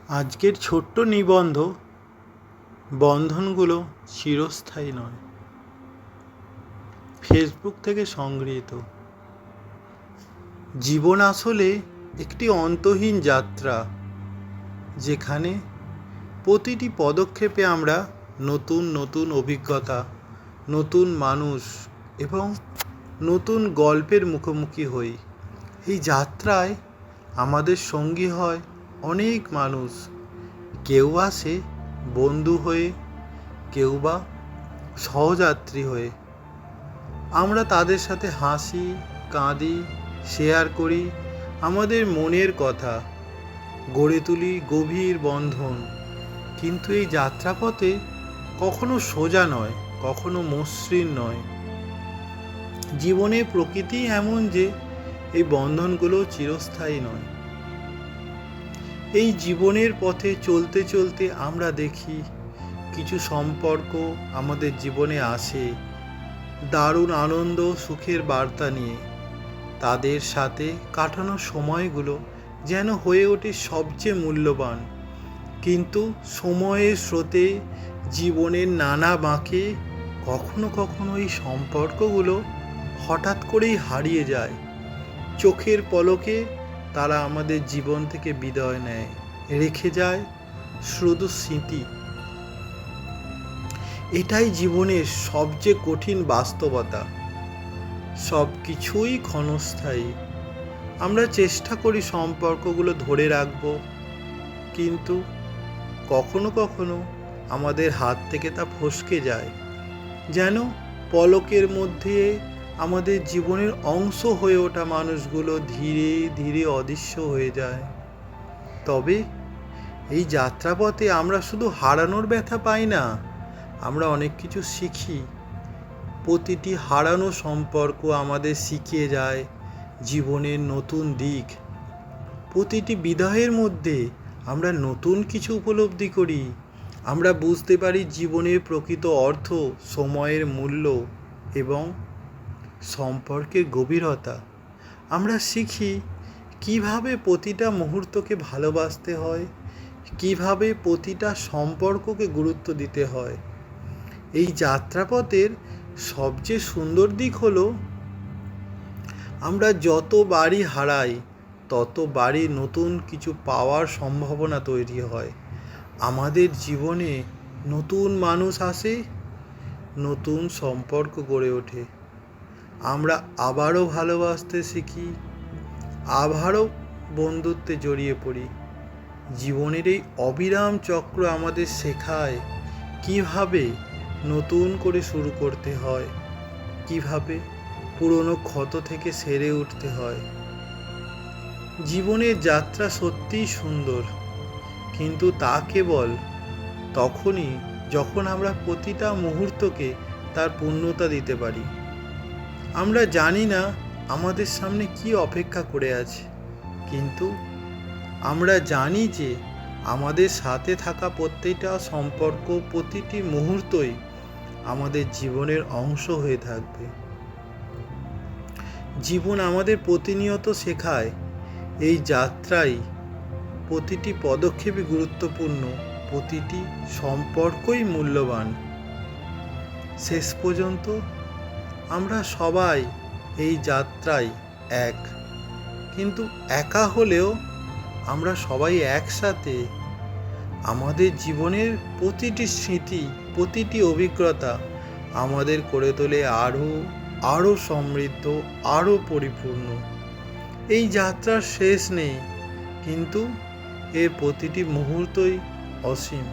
আজকের ছোট্ট নিবন্ধ, বন্ধনগুলো চিরস্থায়ী নয়। ফেসবুক থেকে সংগৃহীত। জীবন আসলে একটি অন্তহীন যাত্রা, যেখানে প্রতিটি পদক্ষেপে আমরা নতুন নতুন অভিজ্ঞতা, নতুন মানুষ এবং নতুন গল্পের মুখোমুখি হই। এই যাত্রায় আমাদের সঙ্গী হয় অনেক মানুষ। কেউ আসে বন্ধু হয়ে, কেউ বা সহযাত্রী হয়ে। আমরা তাদের সাথে হাসি, কাঁদি, শেয়ার করি আমাদের মনের কথা, গড়ে তুলি গভীর বন্ধন। কিন্তু এই যাত্রাপথে কখনো সোজা নয়, কখনো মসৃণ নয়। জীবনের প্রকৃতি এমন যে এই বন্ধনগুলো চিরস্থায়ী নয়। এই জীবনের পথে চলতে চলতে আমরা দেখি কিছু সম্পর্ক আমাদের জীবনে আসে দারুণ আনন্দ, সুখের বার্তা নিয়ে। তাদের সাথে কাটানো সময়গুলো যেন হয়ে ওঠে সবচেয়ে মূল্যবান। কিন্তু সময়ের স্রোতে, জীবনের নানা বাঁকে কখনো কখনো এই সম্পর্কগুলো হঠাৎ করেই হারিয়ে যায়। চোখের পলকে তারা আমাদের জীবন থেকে বিদায় নেয়, রেখে যায় শুধু স্মৃতি। এটাই জীবনের সবচেয়ে কঠিন বাস্তবতা। সব কিছুই ক্ষণস্থায়ী। আমরা চেষ্টা করি সম্পর্কগুলো ধরে রাখব, কিন্তু কখনো কখনো আমাদের হাত থেকে তা ফসকে যায়, যেন পলকের মধ্যে আমাদের জীবনের অংশ হয়ে ওঠা মানুষগুলো ধীরে ধীরে অদৃশ্য হয়ে যায়। তবে এই যাত্রাপথে আমরা শুধু হারানোর ব্যথা পাই না, আমরা অনেক কিছু শিখি। প্রতিটি হারানো সম্পর্ক আমাদের শিখিয়ে যায় জীবনের নতুন দিক। প্রতিটি বিদায়ের মধ্যে আমরা নতুন কিছু উপলব্ধি করি। আমরা বুঝতে পারি জীবনের প্রকৃত অর্থ, সময়ের মূল্য এবং সম্পর্কের গভীরতা। আমরা শিখি কিভাবে প্রতিটা মুহূর্তকে ভালোবাসতে হয়, কিভাবে প্রতিটা সম্পর্ককে গুরুত্ব দিতে হয়। এই যাত্রাপথের সবচেয়ে সুন্দর দিক হলো, আমরা যতবারই হারাই ততবারই নতুন কিছু পাওয়ার সম্ভাবনা তৈরি হয়। আমাদের জীবনে নতুন মানুষ আসে, নতুন সম্পর্ক গড়ে ওঠে। আমরা আবারও ভালোবাসতে শিখি, আবারও বন্ধুত্বে জড়িয়ে পড়ি। জীবনের এই অবিরাম চক্র আমাদের শেখায় কিভাবে নতুন করে শুরু করতে হয়, কিভাবে পুরনো ক্ষত থেকে সেরে উঠতে হয়। জীবনের যাত্রা সত্যিই সুন্দর, কিন্তু তা কেবল তখনই যখন আমরা প্রতিটা মুহূর্তকে তার পূর্ণতা দিতে পারি। আমরা জানি না আমাদের সামনে কি অপেক্ষা করে আছে, কিন্তু আমরা জানি যে আমাদের সাথে থাকা প্রত্যেকটা সম্পর্ক, প্রতিটি মুহূর্তই আমাদের জীবনের অংশ হয়ে থাকবে। জীবন আমাদের প্রতিনিয়ত শেখায় এই যাত্রায় প্রতিটি পদক্ষেপই গুরুত্বপূর্ণ, প্রতিটি সম্পর্কই মূল্যবান। শেষ পর্যন্ত আমরা সবাই এই যাত্রায় এক, কিন্তু একা হলেও আমরা সবাই একসাথে। আমাদের জীবনের প্রতিটি স্মৃতি, প্রতিটি অভিজ্ঞতা আমাদের করে তোলে আরও সমৃদ্ধ, আরও পরিপূর্ণ। এই যাত্রার শেষ নেই, কিন্তু এর প্রতিটি মুহূর্তই অসীম।